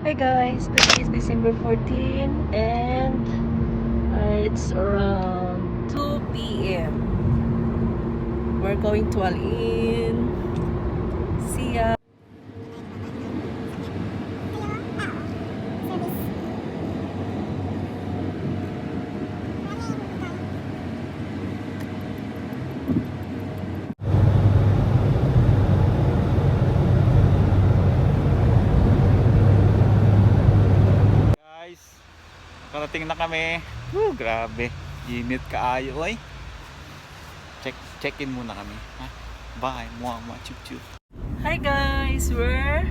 Hi guys, today is December 14 and it's around 2 p.m. We're going to Al-In. See ya! Guys, nakarating na kami. Grabe, init kaayo oy. Check-in muna kami. Ha? Bye, muah chup chup. Hi guys, we're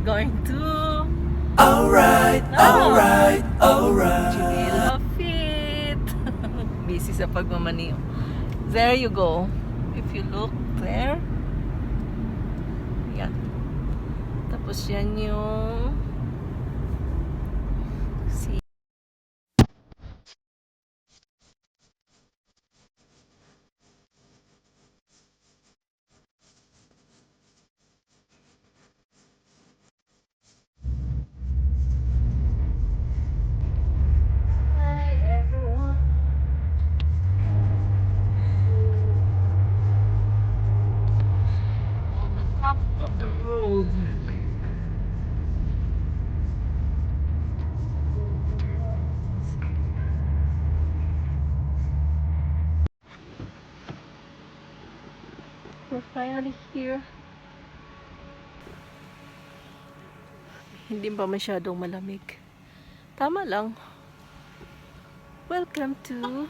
going to Alright. Chila Fit. Busy sa pagmamaniw. There you go. If you look there. Yan. Tapos yan yung Hi everyone. On the top of the road. We're finally here. Hindi pa masyadong malamig. Tama lang. Welcome to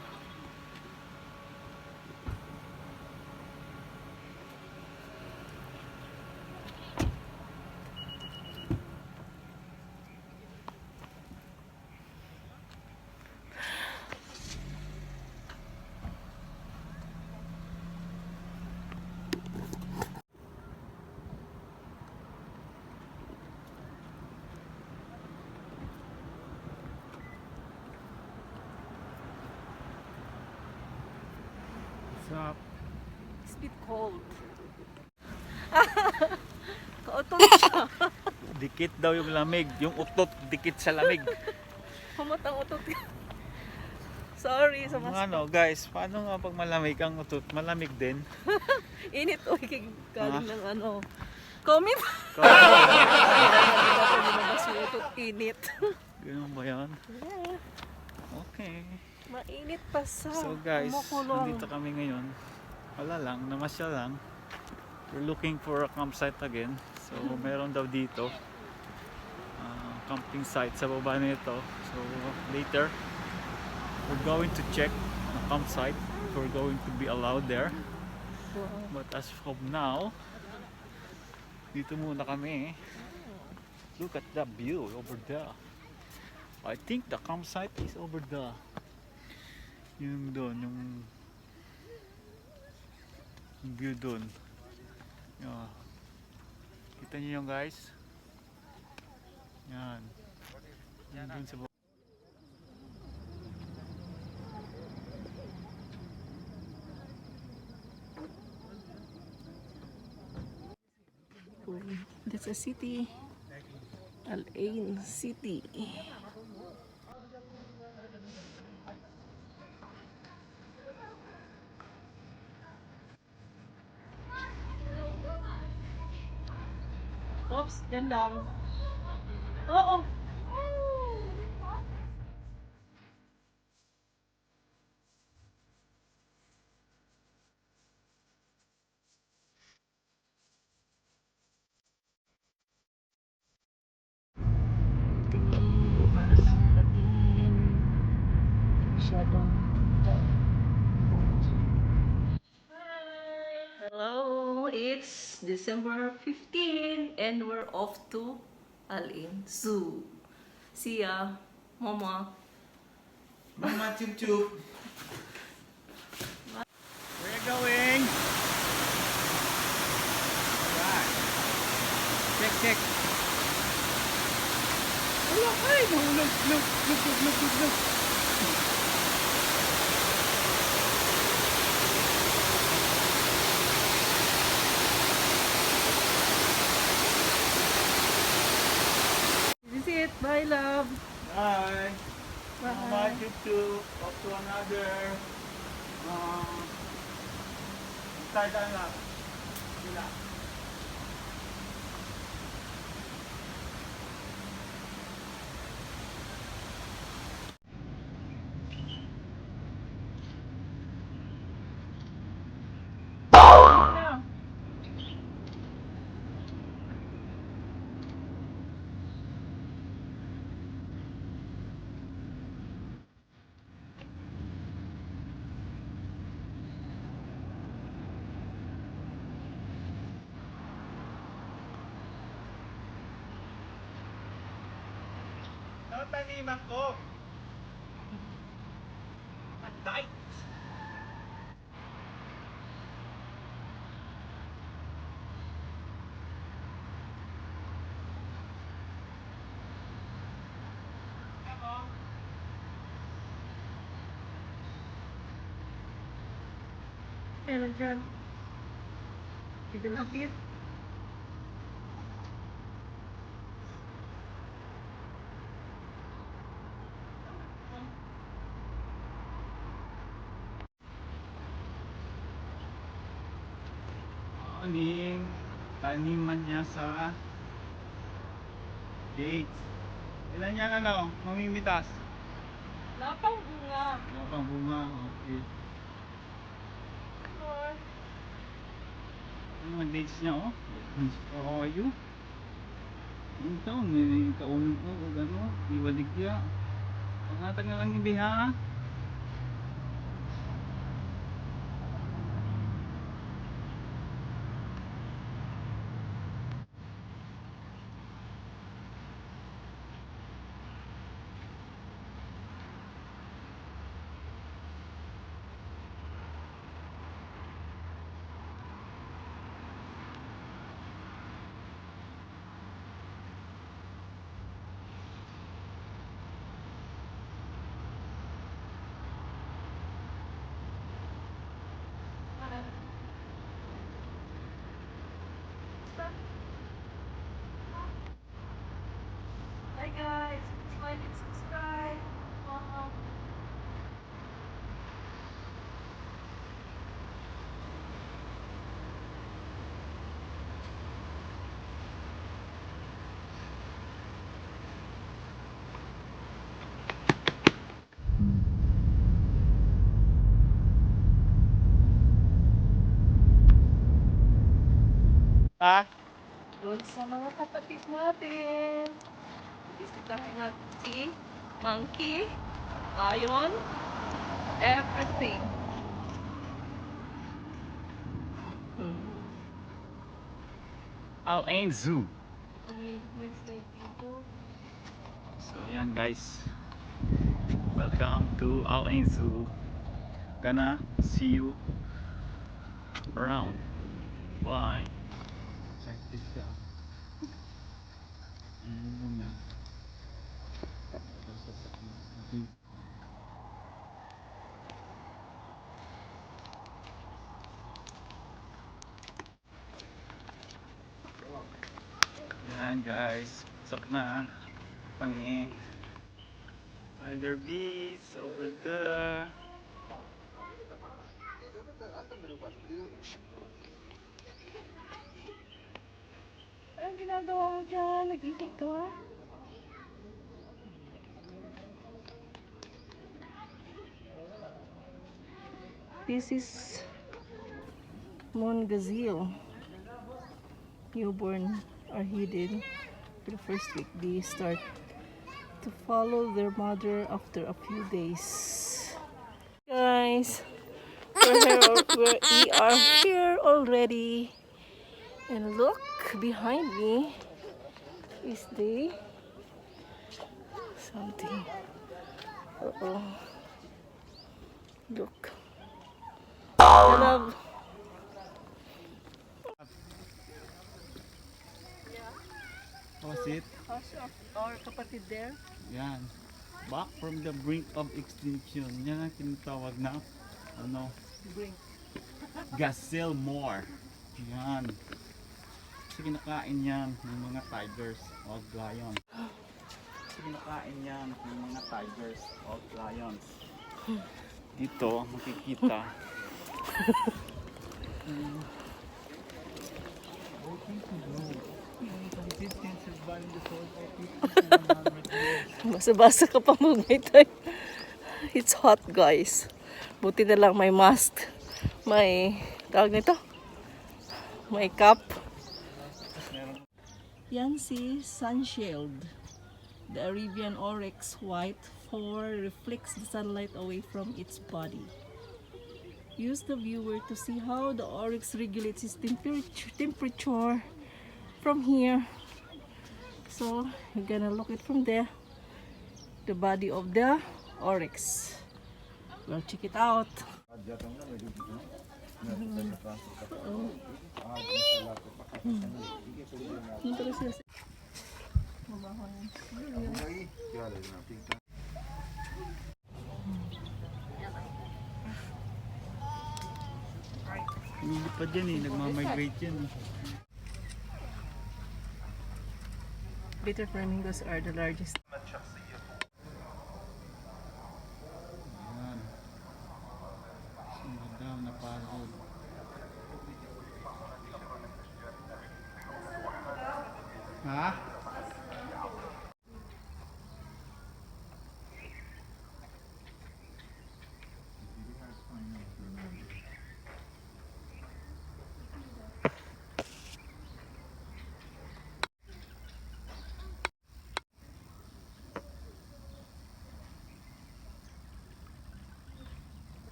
What's up? It's a bit cold. Kautot siya. Dikit daw yung lamig. Yung utot dikit sa lamig. Humatang utot. Sorry sa mas Ano guys, paano nga pag malamig ang utot? Malamig din. init o galing ng ano. Comment. Lumabas yung utot, init. Ganun ba yan? Yeah. Okay. Mainit pa sa So guys, kumukulong. nandito kami ngayon. Wala lang, namasyal lang. We're looking for a campsite again. So meron daw dito camping site sa baba nito. So later we're going to check the campsite if we're going to be allowed there. But as of now, dito muna kami. Look at that view over there. I think the campsite is over there. Yung doon, yung view doon. Yeah. Kita niyo yung guys? Yan. Yung doon sa baba. That's a city. Al-Ain City. Oops, yan lang. Oo. Hello, it's December 15 and we're off to Al-Ain Zoo. See ya, Mama. Mama chup chup. We're going! Right. Check. Ay, look. Bye, love. Bye. Bye. Bye, YouTube. Off to another. Start na. Sila. Now. Taniman ko. Patay. Meron dyan. Dito lapit. Aning taniman niya sa dates. Ilan yan mamimitas? Lapang bunga. Wala pang bunga. Okay. Ano mga dates niya How are you? Yung taon, may kaunin ko o gano'n. Iwalig niya. Pangatag na lang yung biha. Hi guys, it's like and subscribe. Ah? Doon sa mga kapatid natin. Bisitahin natin si Monkey, Lion, everything. Al Ain Zoo. Wednesday people. So yan guys. Welcome to Al Ain Zoo. Gonna see you around. Bye. Check this out. Yan guys. Pasok na. Pangi. Tiger bees over there. Anong ginagawa mo dyan? Nag-iikot ka ba? This is Moon Gazelle. Newborn are hidden for the first week. They start to follow their mother after a few days. Guys, we are here already. And look behind me is the something. Uh-oh. Look. I love. How's it? House of our kapatid there. Yan. Back from the brink of extinction. Yan ang tinatawag na Bring. gazelle more. Yan. Kasi kinakain yan ng mga tigers o lion. Kinakain yan ng mga tigers o lions. Dito, makikita. Basa-basa ka pa mag-time. It's hot, guys. Buti na lang may mask. May, tawag nito? May cap. Yan si Sunshield. The Arabian Oryx White 4 reflects the sunlight away from its body. Use the viewer to see how the oryx regulates its temperature from here. So, you're gonna look it from there. The body of the oryx. Well, check it out. Lumilipad yan eh, nagmamigrate yan eh. Bitter flamingos are the largest. Ayan. Si Madam napagod. Ha?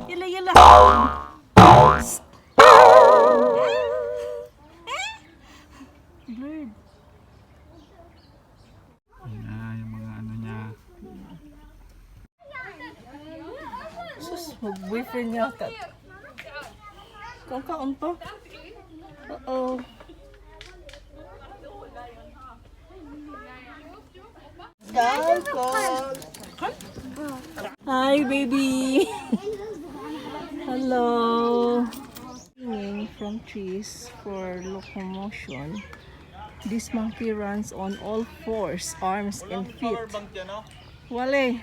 Yala, yala. Bird. Ayan, yung mga ano niya. Sus, mag-boyfriend niya ka. Kakaon pa. Uh-oh. Hi, baby. Hello. Hanging from trees for locomotion. This monkey runs on all fours, arms and feet. yan, no? Wale.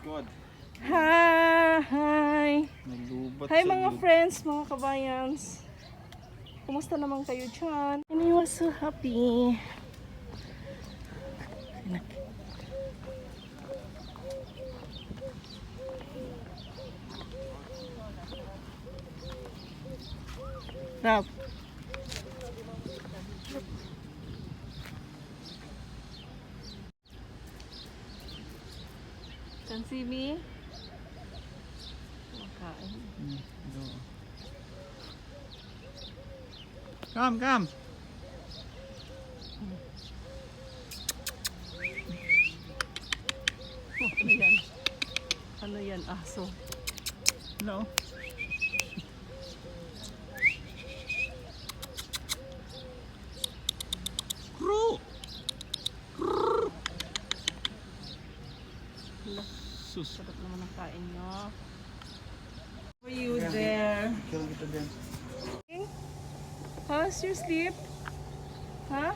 Good. Hi. Nalubat Hi sa mga loob. friends, mga kabayans. Kumusta naman kayo dyan? And he was so happy. Rap. Can see me? Makain. Come, come. Ano yan? Ano yan? Aso. No. Sus. Sarap naman ang kain nyo. Were you there? Kill kita din. How's your sleep? Huh?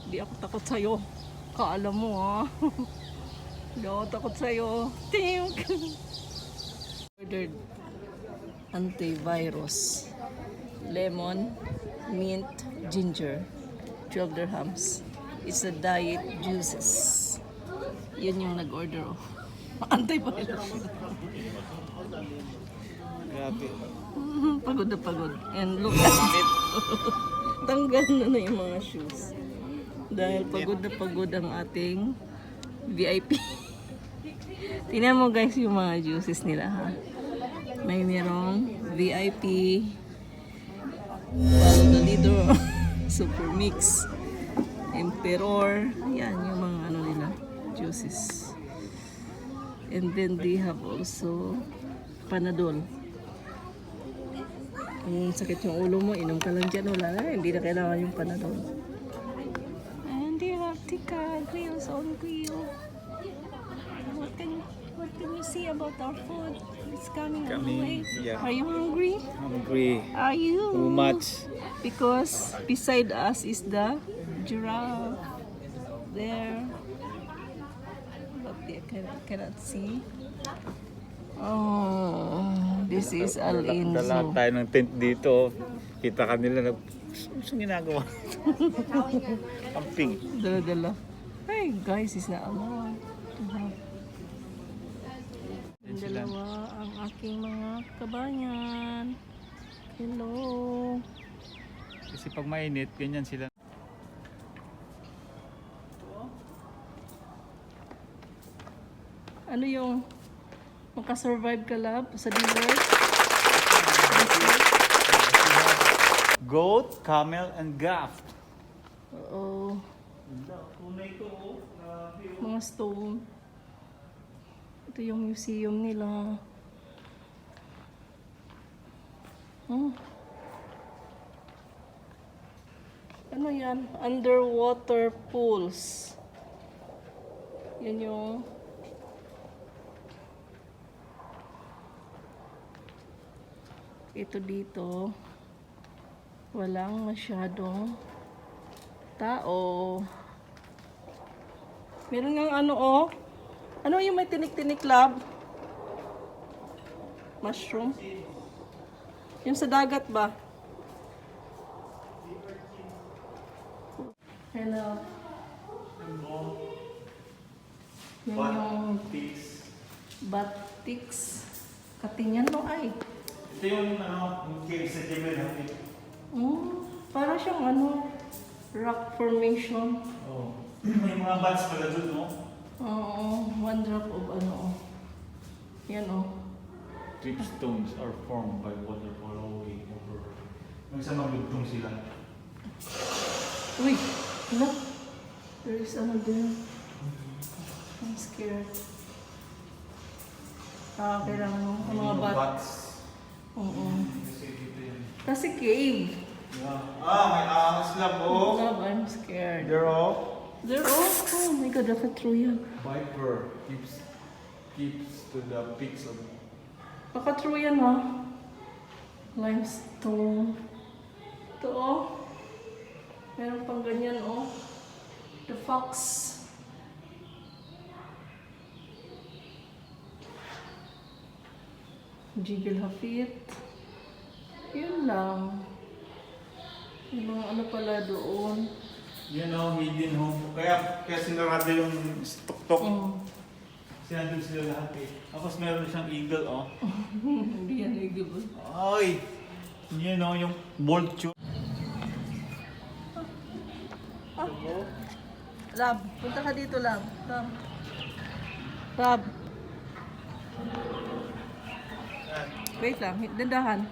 Di ako takot sa'yo. Kaala mo ha. Di ako takot sa'yo. Tink! Ordered antivirus. Lemon, mint, ginger. 12 dirhams. It's a diet juices. Yun yung nag-order oh. Antivirus. Grabe. Pagod na pagod. And look at it. Tanggal na yung mga shoes. Dahil pagod na pagod ang ating VIP. Tingnan mo guys yung mga juices nila ha. May merong VIP. Follow the leader. Super mix. Emperor. Ayan yung mga ano nila. Juices. And then they have also Panadol. Kung sakit yung ulo mo, inom ka lang dyan. Wala na. Hindi na kailangan yung Panadol. And they have tika. Grills on grill. What can you... see about our food. It's coming on the Coming, way. yeah. Are you hungry? Hungry. Are you? Too much. Because beside us is the giraffe. There. But they cannot see. Oh, this is Dala Alinzo. tayo ng tent dito. Kita kanila saan ginagawa? Camping. Dala-dala. Hey guys, it's not allowed to have. Yung dalawa ang aking mga kabayan. Hello. Kasi pag mainit, ganyan sila. Ano yung makasurvive ka, love, sa desert? Goat, camel, and gaff. Oo. Mga stone. Ito yung museum nila. Ano yan? Underwater pools. Yan yung ito dito. Walang masyadong tao. Meron ng ano oh. Ano yung may tinik-tinik, lab? Mushroom? Yung sa dagat ba? Hello. Yan yung batiks. Katingan no ay. Ito yung cave sa Jebel Hafid. Para siyang ano, rock formation. Oh. May mga bats pala doon, no? Oo, one drop of ano. Yan oh. Dripstones are formed by water flowing over. Nung sa magdugtong sila. Uy! Hala! There is ano there. I'm scared. Kailangan mo. Ang mga bats. Oo. Kasi dito yan. Kasi cave. Yeah. May ahas lang, oh. Love, I'm scared. They're all. They're all, oh my god, dapat true yan. Viper keeps to the peaks of. Baka true yan ha. Limestone. Ito oh. Meron pang ganyan oh. The fox. Jebel Hafid. Yun lang. Yung mga ano pala doon. You know, hidden home. Kaya sinarado yung tuk-tuk. Sinandun sila lahat eh. Tapos meron siyang eagle, oh. Hindi yan nagigable. Ay! You know, yung vulture. Lab, punta ka dito, Lab. Lab. Wait lang, dandahan.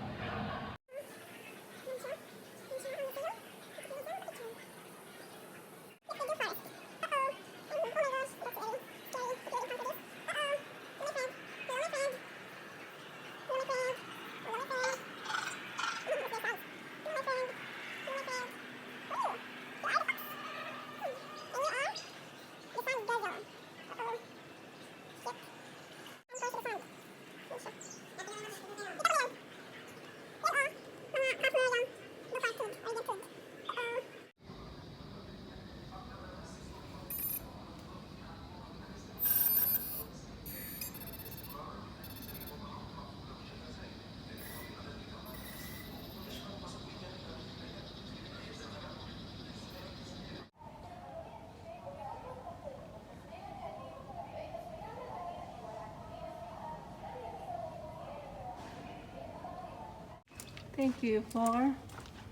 Thank you for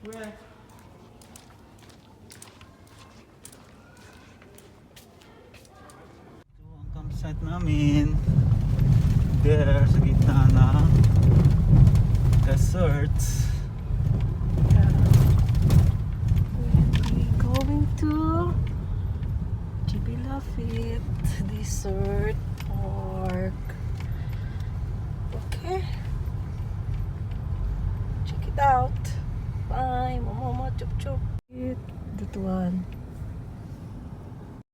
Where? Ito ang campsite namin. There, sa gitna ng desert. we're going to Jebel Hafid Desert Park. Okay. Check it out. Bye, mama, chup chup. That one.